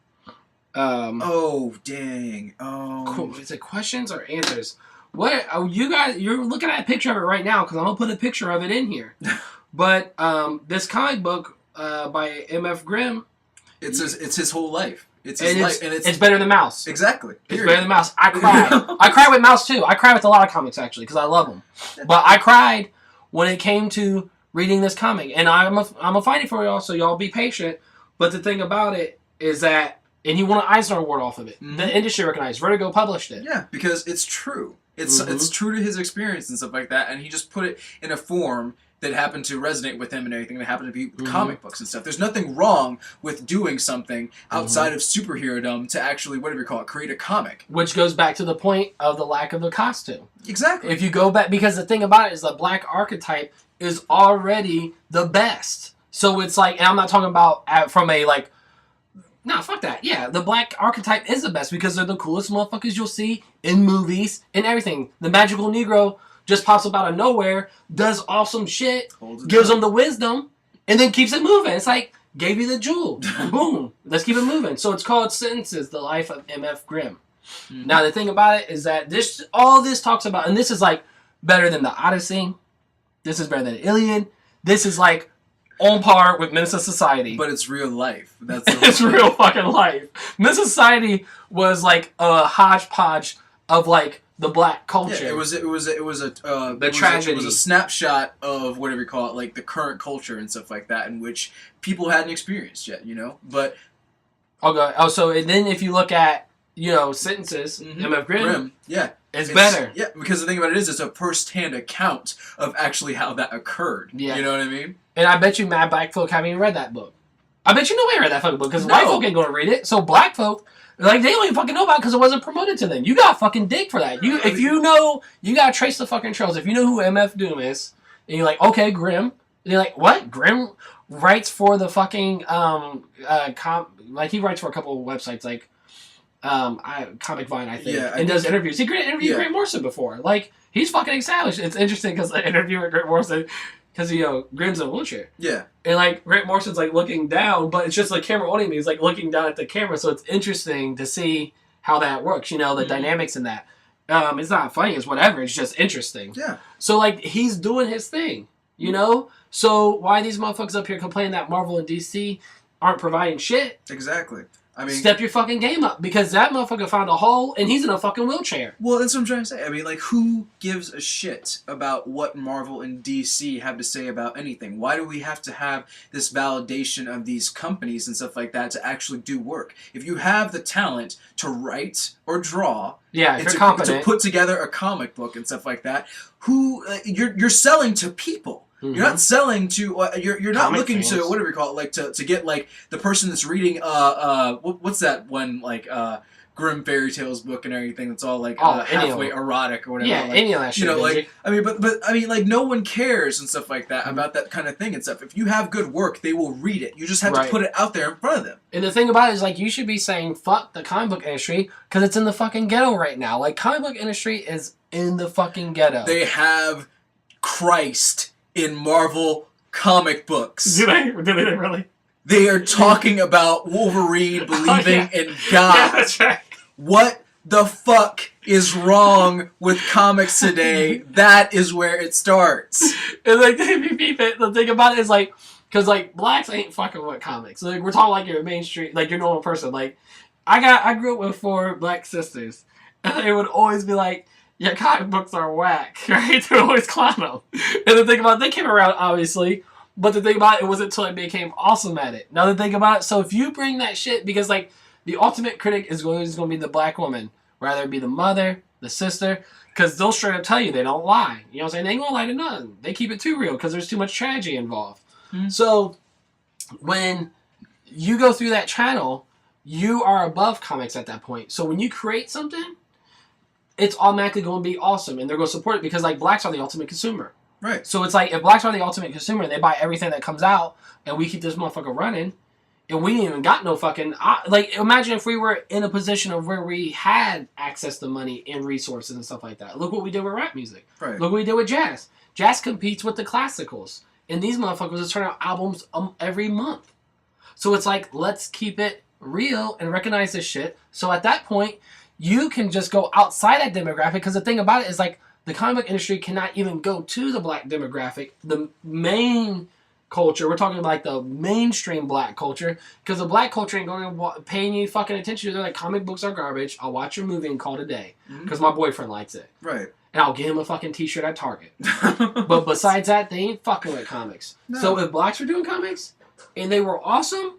Oh dang! Cool. Is it questions or answers? What you guys? You're looking at a picture of it right now because I'm gonna put a picture of it in here. But this comic book by M.F. Grimm, it's his whole life. It's his life, and it's better than Mouse. Exactly. It's better than Mouse. I cried. I cried with Mouse too. I cry with a lot of comics actually because I love them. But I cried when it came to reading this comic, and I'm a find it for y'all, so y'all be patient. But the thing about it is that, and he won an Eisner Award off of it. The industry recognized. Vertigo published it. Yeah, because it's true. It's true to his experience and stuff like that, and he just put it in a form that happened to resonate with him and everything that happened to be with comic books and stuff. There's nothing wrong with doing something outside of superhero-dom to actually, whatever you call it, create a comic. Which goes back to the point of the lack of the costume. Exactly. If you go back, because the thing about it is the black archetype is already the best. So it's like, and I'm not talking about from a like, nah, fuck that. Yeah, the black archetype is the best because they're the coolest motherfuckers you'll see in movies and everything. The magical Negro just pops up out of nowhere, does awesome shit, gives them the wisdom, and then keeps it moving. It's like, gave you the jewel. Boom. Let's keep it moving. So it's called Sentences, The Life of M.F. Grimm. Now, the thing about it is that all this talks about, and this is like better than the Odyssey. This is better than Iliad. This is like on par with Menace to Society. But it's real life. That's it's real fucking life. Menace to Society was like a hodgepodge of like the black culture. Yeah, it was a tragedy. It was a snapshot of whatever you call it, like the current culture and stuff like that, in which people hadn't experienced yet, you know. But okay, and then if you look at Sentences, M.F. Grimm, it's better. Yeah, because the thing about it is, it's a first-hand account of actually how that occurred. Yeah, you know what I mean. And I bet you mad black folk haven't even read that book. I bet you nobody read that fucking book because white folk ain't gonna read it. So black folk. Like, they don't even fucking know about it because it wasn't promoted to them. You got fucking dig for that. If you know, you gotta trace the fucking trails. If you know who M.F. Doom is, and you're like, okay, Grimm. And you're like, what? Grimm writes for the fucking, he writes for a couple of websites, like, Comic Vine, I think. Yeah, and does interviews. He interviewed Grant Morrison before. Like, he's fucking established. It's interesting because I interviewed Grant Morrison because, Grimm's in a wheelchair. Yeah. And, like, Grant Morrison's, like, looking down, but it's just, like, camera on him. He's, like, looking down at the camera, so it's interesting to see how that works, the dynamics in that. It's not funny, it's whatever, it's just interesting. Yeah. So, like, he's doing his thing, So, why these motherfuckers up here complaining that Marvel and DC aren't providing shit? Exactly. I mean, step your fucking game up because that motherfucker found a hole and he's in a fucking wheelchair. Well, that's what I'm trying to say. I mean, like, who gives a shit about what Marvel and DC have to say about anything? Why do we have to have this validation of these companies and stuff like that to actually do work? If you have the talent to write or draw, if you're competent, to put together a comic book and stuff like that, you're selling to people. Mm-hmm. You're not selling to. You're not looking fans. To whatever you call it, like to get like the person that's reading. What's that one like? Grimm Fairy Tales book and everything that's all like Oh, halfway erotic or whatever. Yeah, like, any of that shit. you know, Benji. like I mean, but I mean, like no one cares and stuff like that about that kind of thing and stuff. If you have good work, they will read it. You just have to put it out there in front of them. And the thing about it is, like, you should be saying fuck the comic book industry because it's in the fucking ghetto right now. Like, comic book industry is in the fucking ghetto. They have Christ in Marvel comic books. Do they really? They are talking about Wolverine believing in God. Yeah, that's right. What the fuck is wrong with comics today? That is where it starts. And like, the thing about it is like, because like blacks ain't fucking with comics. Like we're talking like your mainstream, like your normal person. Like I grew up with 4 black sisters, and they would always be like, "Your comic books are whack," right? They would always clown them. And the thing about it, they came around obviously. But the thing about it wasn't until I became awesome at it. Now the thing about it, so if you bring that shit, because like the ultimate critic is always going to be the black woman, rather it be the mother, the sister, because they'll straight up tell you they don't lie. You know what I'm saying? They ain't gonna lie to nothing. They keep it too real because there's too much tragedy involved. Mm-hmm. So when you go through that channel, you are above comics at that point. So when you create something, it's automatically going to be awesome, and they're going to support it because like blacks are the ultimate consumer. Right. So it's like, if blacks are the ultimate consumer, they buy everything that comes out, and we keep this motherfucker running, and we ain't even got no fucking... like, imagine if we were in a position of where we had access to money and resources and stuff like that. Look what we did with rap music. Right. Look what we did with jazz. Jazz competes with the classicals, and these motherfuckers just turn out albums every month. So it's like, let's keep it real and recognize this shit. So at that point, you can just go outside that demographic, because the thing about it is, like, the comic book industry cannot even go to the black demographic, the main culture. We're talking about like the mainstream black culture, because the black culture ain't going to pay any fucking attention. They're like, comic books are garbage. I'll watch your movie and call it a day because my boyfriend likes it. Right. And I'll get him a fucking t-shirt at Target. But besides that, they ain't fucking with comics. No. So if blacks were doing comics and they were awesome,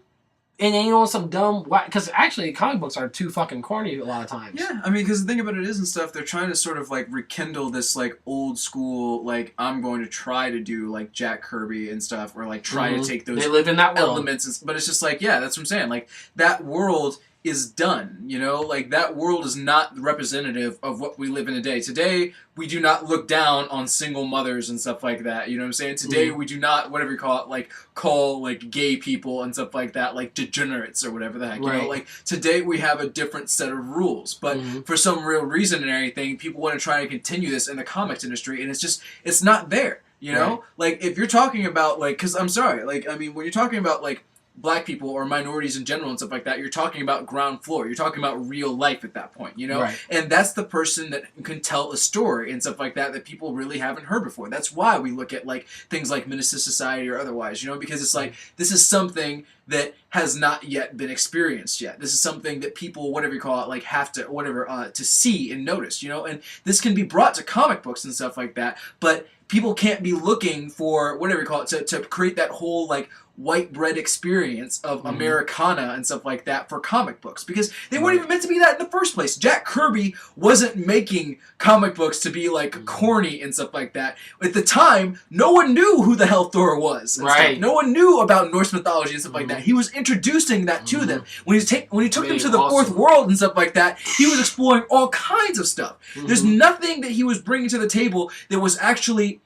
and then, you know, some dumb... Because actually, comic books are too fucking corny a lot of times. Yeah, I mean, because the thing about it is and stuff, they're trying to sort of, like, rekindle this, like, old school, like, I'm going to try to do, like, Jack Kirby and stuff, or, like, try to take those they live in that world. Elements. But it's just like, yeah, that's what I'm saying. Like, that world is done, you know? Like, that world is not representative of what we live in today. Today, we do not look down on single mothers and stuff like that, you know what I'm saying? Today, we do not, whatever you call it, like, call, like, gay people and stuff like that, like, degenerates or whatever the heck, you know? Like, today, we have a different set of rules, but for some real reason and everything, people want to try to continue this in the comics industry, and it's just, it's not there, you know? Like, if you're talking about, like, because I'm sorry, like, I mean, when you're talking about, like, black people or minorities in general and stuff like that, you're talking about ground floor. You're talking about real life at that point, you know? Right. And that's the person that can tell a story and stuff like that people really haven't heard before. That's why we look at, like, things like Menace to Society or otherwise, you know? Because it's like, this is something that has not yet been experienced yet. This is something that people, whatever you call it, like, have to, whatever, to see and notice, you know? And this can be brought to comic books and stuff like that, but people can't be looking for, whatever you call it, to create that whole, like, white bread experience of Americana and stuff like that for comic books, because they weren't even meant to be that in the first place. Jack Kirby wasn't making comic books to be like corny and stuff like that. At the time, no one knew who the hell Thor was. And stuff. No one knew about Norse mythology and stuff like that. He was introducing that to them. When he took them to the fourth world and stuff like that, he was exploring all kinds of stuff. There's nothing that he was bringing to the table that was actually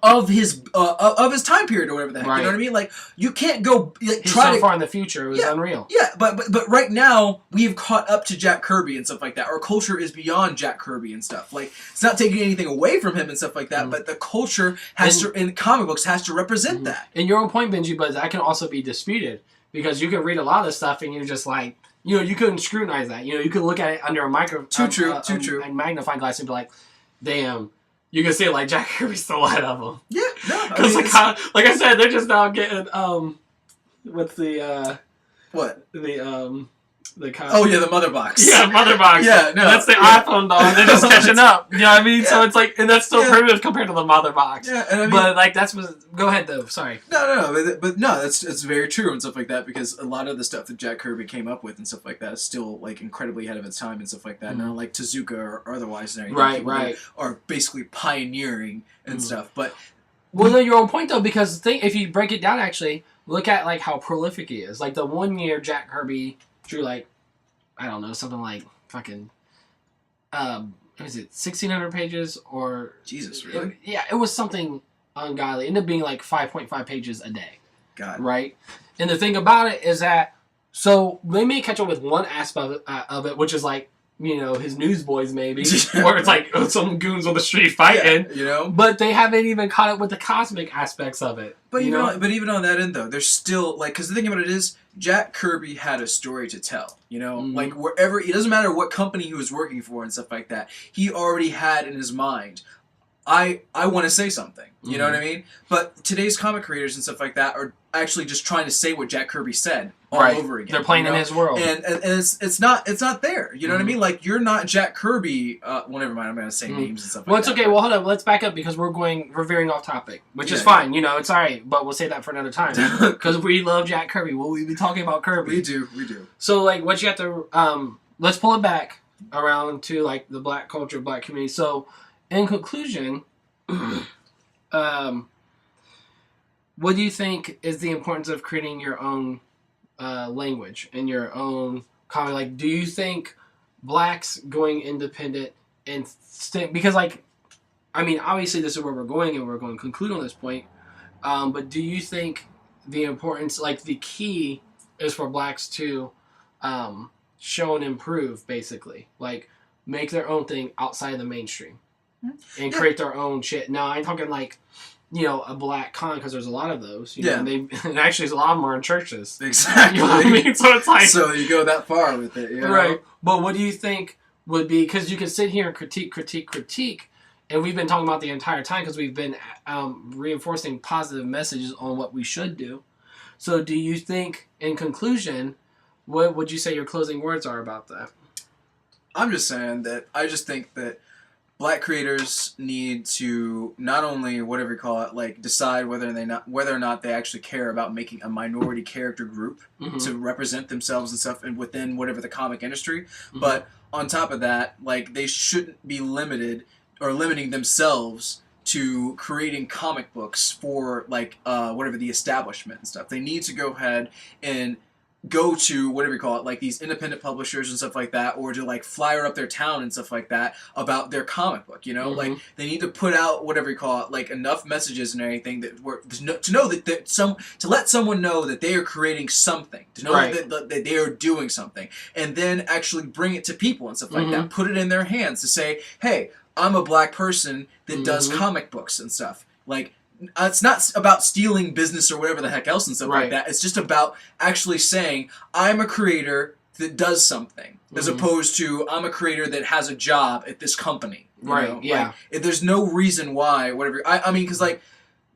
of his time period or whatever the heck, you know what I mean? Like, you can't go like, try so far in the future, it was unreal. Yeah, but right now we've caught up to Jack Kirby and stuff like that. Our culture is beyond Jack Kirby and stuff. Like, it's not taking anything away from him and stuff like that, but the culture has to, in comic books, has to represent that. And your own point, Benji, but that can also be disputed, because you can read a lot of this stuff and you're just like, you know, you couldn't scrutinize that. You know, you could look at it under a a magnifying glass and be like, damn. You can see like Jack Kirby's still ahead of them. Yeah, no. Because like I said, they're just now getting what's the what the mother box. Yeah, mother box. Yeah, no, that's the iPhone doll. They're just catching up. You know what I mean? Yeah. So it's like, and that's still primitive compared to the mother box. Yeah, and I mean, but like that's what. Go ahead though. Sorry. No, but no, that's very true and stuff like that, because a lot of the stuff that Jack Kirby came up with and stuff like that is still like incredibly ahead of its time and stuff like that. Now, like Tezuka or otherwise, and everything, right, are basically pioneering and stuff. But well, no, your own point though, because if you break it down, actually look at like how prolific he is. Like the 1 year Jack Kirby drew like I don't know, something like fucking, what is it, 1,600 pages or... Jesus, really? It was something ungodly. It ended up being like 5.5 pages a day. God. Right? And the thing about it is that, so they may catch up with one aspect of it, which is like, you know, his newsboys maybe, or it's like some goons on the street fighting, you know. But they haven't even caught up with the cosmic aspects of it. But even on that end though, there's still like, because the thing about it is, Jack Kirby had a story to tell. You know, like wherever, it doesn't matter what company he was working for and stuff like that. He already had in his mind, I want to say something. You know what I mean? But today's comic creators and stuff like that are actually just trying to say what Jack Kirby said all over again. They're playing in his world, and it's not there. You know what I mean? Like, you're not Jack Kirby. Well, never mind. I'm gonna say names and stuff. Well, like it's that, okay. Well, hold on. Let's back up because we're veering off topic, which is fine. You know, it's all right. But we'll say that for another time because we love Jack Kirby. Well, we've been talking about Kirby. We do. So, like, what you have to let's pull it back around to like the black culture, black community. So, in conclusion. What do you think is the importance of creating your own language and your own comic? Like, do you think blacks going independent and because, like, I mean, obviously this is where we're going and we're going to conclude on this point. But do you think the importance, like, the key is for blacks to show and improve, basically, like, make their own thing outside of the mainstream and create their own shit? Now, I'm talking like, you know, a black con, because there's a lot of those. You know, and actually, a lot of them are in churches. Exactly. You know what I mean? So it's like... So you go that far with it, you know? Right. But what do you think would be... Because you can sit here and critique, and we've been talking about the entire time because we've been reinforcing positive messages on what we should do. So do you think, in conclusion, what would you say your closing words are about that? I'm just saying that I just think that black creators need to not only, whatever you call it, like, decide whether or not they actually care about making a minority character group to represent themselves and stuff, and within whatever the comic industry, but on top of that, like, they shouldn't be limiting themselves to creating comic books for, like, whatever the establishment and stuff. They need to go ahead and go to, whatever you call it, like these independent publishers and stuff like that, or to like flyer up their town and stuff like that about their comic book, you know? Like, they need to put out, whatever you call it, like enough messages and everything that to know that to let someone know that they are creating something, to know that they are doing something, and then actually bring it to people and stuff like that. Put it in their hands to say, hey, I'm a black person that does comic books and stuff. Like, it's not about stealing business or whatever the heck else and stuff like that. It's just about actually saying, I'm a creator that does something, as opposed to, I'm a creator that has a job at this company. You know? Like, there's no reason why, whatever. I mean, because, like,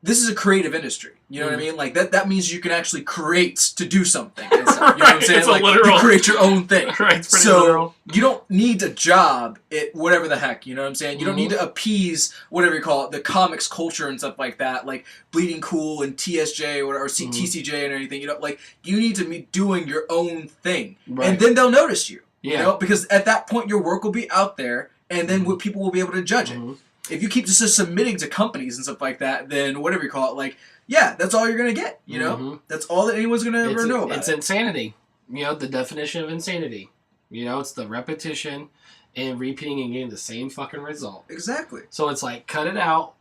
this is a creative industry. You know what I mean? Like, that means you can actually create to do something. And stuff, you know what I'm saying? It's like, literal. You create your own thing. It's pretty literal. You don't need a job at whatever the heck, you know what I'm saying? You don't need to appease, whatever you call it, the comics culture and stuff like that, like Bleeding Cool and TSJ or TCJ and everything, you know? Like, you need to be doing your own thing. And then they'll notice you, you know? Because at that point, your work will be out there, and then people will be able to judge it. If you keep just submitting to companies and stuff like that, then whatever you call it, like, yeah, that's all you're going to get, you know? That's all that anyone's going to ever know about It's insanity. You know, the definition of insanity. You know, it's the repetition and repeating and getting the same fucking result. Exactly. So it's like, cut it out.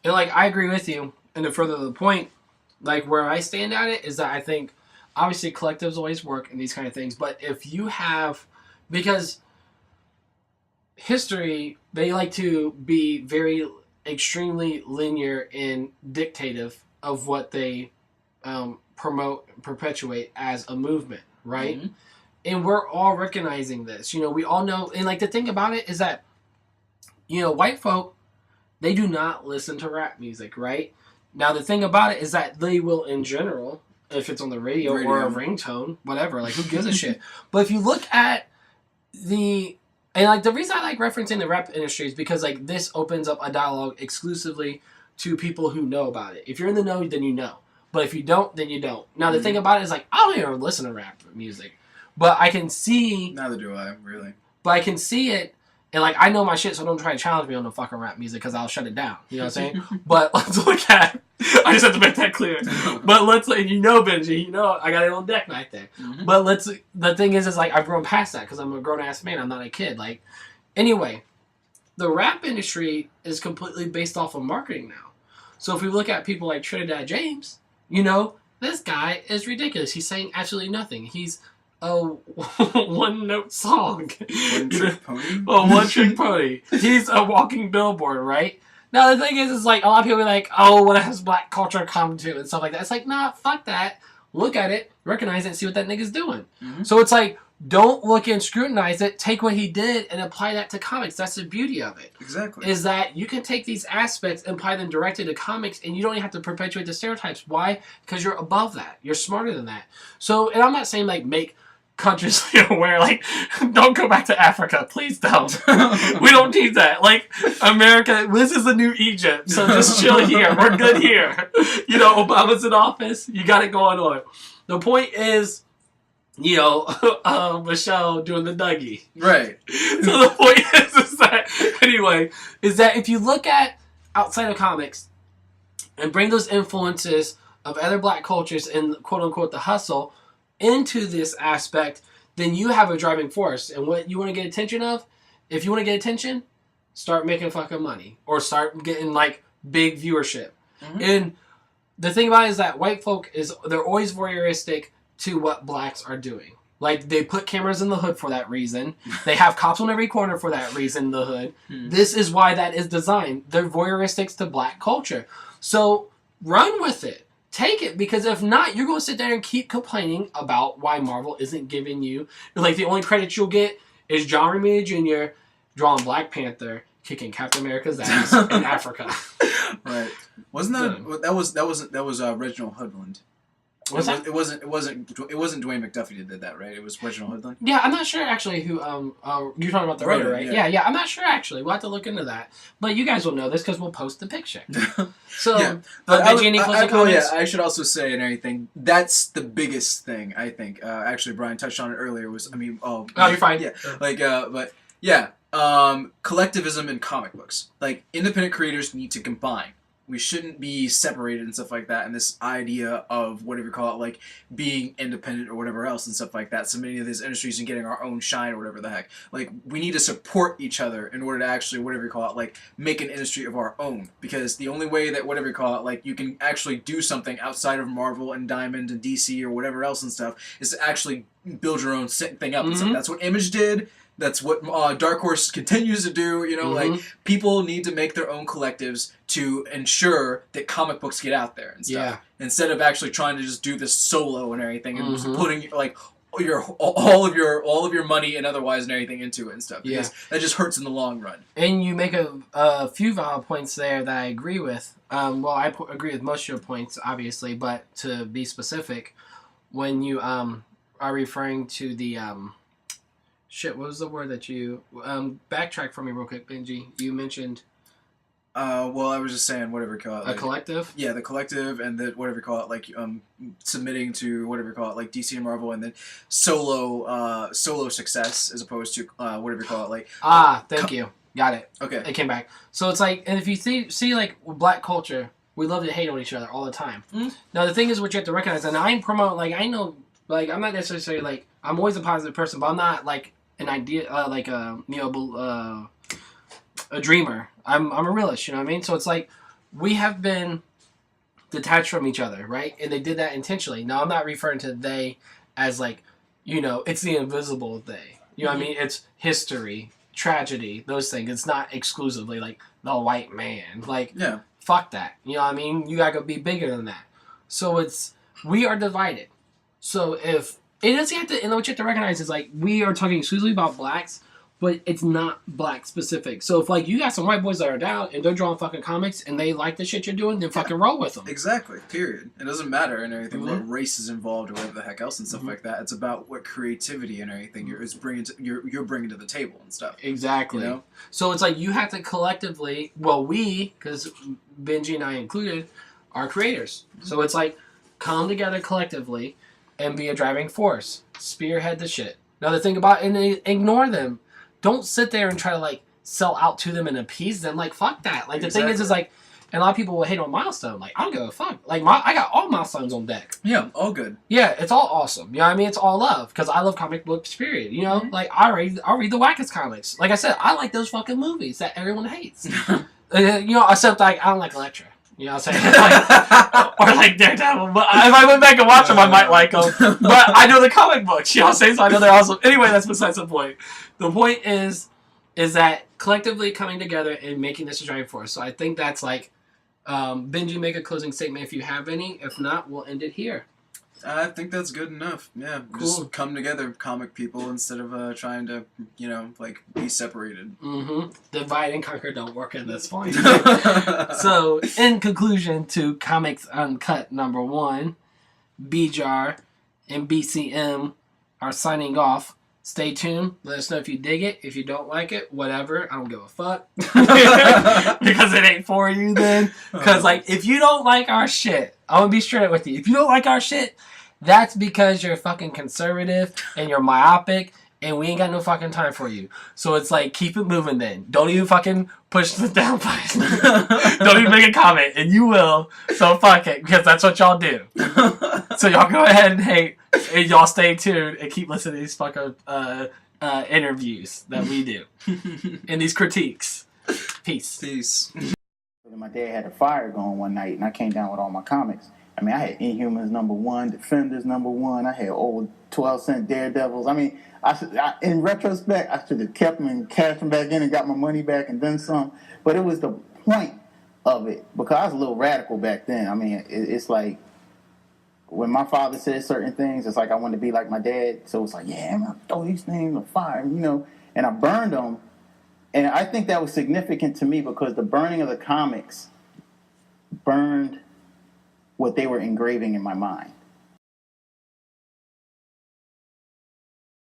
And, like, I agree with you. And to further the point, like, where I stand at it is that I think, obviously, collectives always work and these kind of things. But if you have... Because history, they like to be very extremely linear and dictative of what they promote, perpetuate as a movement, right? And we're all recognizing this. You know, we all know, and like the thing about it is that, you know, white folk, they do not listen to rap music, right? Now the thing about it is that they will, in general, if it's on the radio. Or a ringtone, whatever, like, who gives a shit? But if you look at and, like, the reason I like referencing the rap industry is because, like, this opens up a dialogue exclusively to people who know about it. If you're in the know, then you know. But if you don't, then you don't. Now, the thing about it is, like, I don't even listen to rap music. But I can see... Neither do I, really. But I can see it, and, like, I know my shit, so don't try to challenge me on the fucking rap music, because I'll shut it down. You know what I'm saying? But let's look at... I just have to make that clear. But Benji, I got it on deck back there. Mm-hmm. But the thing is like, I've grown past that because I'm a grown-ass man. I'm not a kid. Like, anyway, the rap industry is completely based off of marketing now. So if we look at people like Trinidad James, this guy is ridiculous. He's saying absolutely nothing. He's a one-note song. One-trick pony? Oh, one-trick pony. He's a walking billboard, right? Now, the thing is like, a lot of people are like, oh, what has black culture come to? And stuff like that. It's like, nah, fuck that. Look at it, recognize it, and see what that nigga's doing. Mm-hmm. So it's like, don't look and scrutinize it. Take what he did and apply that to comics. That's the beauty of it. Exactly. Is that you can take these aspects and apply them directly to comics, and you don't even have to perpetuate the stereotypes. Why? Because you're above that. You're smarter than that. So, and I'm not saying, like, make consciously aware, like, don't go back to Africa. Please don't. We don't need that. Like, America, this is the new Egypt, so just chill here. We're good here. Obama's in office. You got it going on. The point is, Michelle doing the Dougie. Right. So the point is that if you look at outside of comics and bring those influences of other black cultures and quote unquote the hustle into this aspect, then you have a driving force. And what you want to get attention of, if you want to get attention, start making fucking money or start getting like big viewership. Mm-hmm. And the thing about it is that white folk they're always voyeuristic to what blacks are doing. Like, they put cameras in the hood for that reason. They have cops on every corner for that reason in the hood. This is why that is designed. They're voyeuristics to black culture. So, run with it. Take it, because if not, you're going to sit there and keep complaining about why Marvel isn't giving you... Like, the only credit you'll get is John Romita Jr. drawing Black Panther, kicking Captain America's ass in Africa. Right. Wasn't that... That was Reginald Hudlund. It wasn't Dwayne McDuffie that did that, right? It was Reginald Hudlund. Yeah, I'm not sure actually who. You're talking about the writer, right? Yeah. I'm not sure actually. We'll have to look into that. But you guys will know this because we'll post the picture. So, yeah. I should also say and everything. That's the biggest thing I think. Actually, Brian touched on it earlier. Oh, you're fine. Yeah, collectivism in comic books. Like, independent creators need to combine. We shouldn't be separated and stuff like that, and this idea of whatever you call it, like being independent or whatever else and stuff like that, so many of these industries and getting our own shine or whatever the heck. Like, we need to support each other in order to actually, whatever you call it, like make an industry of our own. Because the only way that, whatever you call it, like you can actually do something outside of Marvel and Diamond and DC or whatever else and stuff is to actually build your own thing up. Mm-hmm. And stuff. That's what Image did. That's what Dark Horse continues to do, like, people need to make their own collectives to ensure that comic books get out there and stuff. Yeah. Instead of actually trying to just do this solo and everything and just putting, like, all of your money and otherwise and everything into it and stuff. Because that just hurts in the long run. And you make a few valid points there that I agree with. I agree with most of your points, obviously, but to be specific, when you are referring to the... what was the word that you... backtrack for me real quick, Benji. You mentioned... I was just saying whatever you call it. A collective? Yeah, the collective and the whatever you call it, like submitting to whatever you call it, like DC and Marvel, and then solo success as opposed to whatever you call it, like... Thank you. Got it. Okay. It came back. So it's like, and if you see like black culture, we love to hate on each other all the time. Mm-hmm. Now the thing is what you have to recognize, and I promote, like, I know, like, I'm not necessarily like, I'm always a positive person, but I'm not like an idea, a dreamer. I'm a realist, you know what I mean? So it's like, we have been detached from each other, right? And they did that intentionally. Now, I'm not referring to they as like, it's the invisible they. You know what I mean? It's history, tragedy, those things. It's not exclusively like the white man. Like, fuck that. You know what I mean? You gotta be bigger than that. So we are divided. So if, it doesn't have to, and what you have to recognize is like, we are talking exclusively about blacks, but it's not black specific. So if like you got some white boys that are down and they're drawing fucking comics and they like the shit you're doing, then fucking roll with them. Exactly. Period. It doesn't matter and everything what race is involved or whatever the heck else and stuff like that. It's about what creativity and everything you're bringing to the table and stuff. Exactly. So it's like you have to collectively, because Benji and I included, are creators. So it's like come together collectively and be a driving force. Spearhead the shit. Now the thing about, and ignore them. Don't sit there and try to, like, sell out to them and appease them. Like, fuck that. Like, the thing is like, And a lot of people will hate on Milestone. Like, I don't give a fuck. Like, I got all Milestones on deck. Yeah, all good. Yeah, it's all awesome. You know what I mean? It's all love. Because I love comic books, period. You know? Like, I'll read the wackest comics. Like I said, I like those fucking movies that everyone hates. You know, except, like, I don't like Elektra. You know what I'm saying? Like, or like Daredevil. But if I went back and watched them, I might like them. But I know the comic books. You know what I'm saying? So I know they're awesome. Anyway, that's besides the point. The point is that collectively coming together and making this a driving force. So I think that's like, Benji, make a closing statement if you have any. If not, we'll end it here. I think that's good enough. Yeah, Cool. Just come together, comic people, instead of trying to, you know, like, be separated. Mm-hmm. Divide and conquer don't work in this point. So, in conclusion to Comics Uncut #1, B-Jar and BCM are signing off. Stay tuned. Let us know if you dig it. If you don't like it, whatever. I don't give a fuck. Because it ain't for you then. Because, like, if you don't like our shit, I'm going to be straight with you. If you don't like our shit, that's because you're fucking conservative and you're myopic and we ain't got no fucking time for you. So it's like, keep it moving then. Don't even fucking push the down button. Don't even make a comment. And you will. So fuck it. Because that's what y'all do. So y'all go ahead and hate. And y'all stay tuned and keep listening to these fucking interviews that we do. And these critiques. Peace. Peace. My dad had a fire going one night, and I came down with all my comics. I mean, I had Inhumans #1, Defenders #1. I had old 12-cent Daredevils. I mean, in retrospect, I should have kept them and cashed them back in and got my money back and then some. But it was the point of it, because I was a little radical back then. I mean, it's like, when my father said certain things, it's like I wanted to be like my dad. So it's like, yeah, I'm going to throw these things on fire, you know. And I burned them. And I think that was significant to me because the burning of the comics burned what they were engraving in my mind.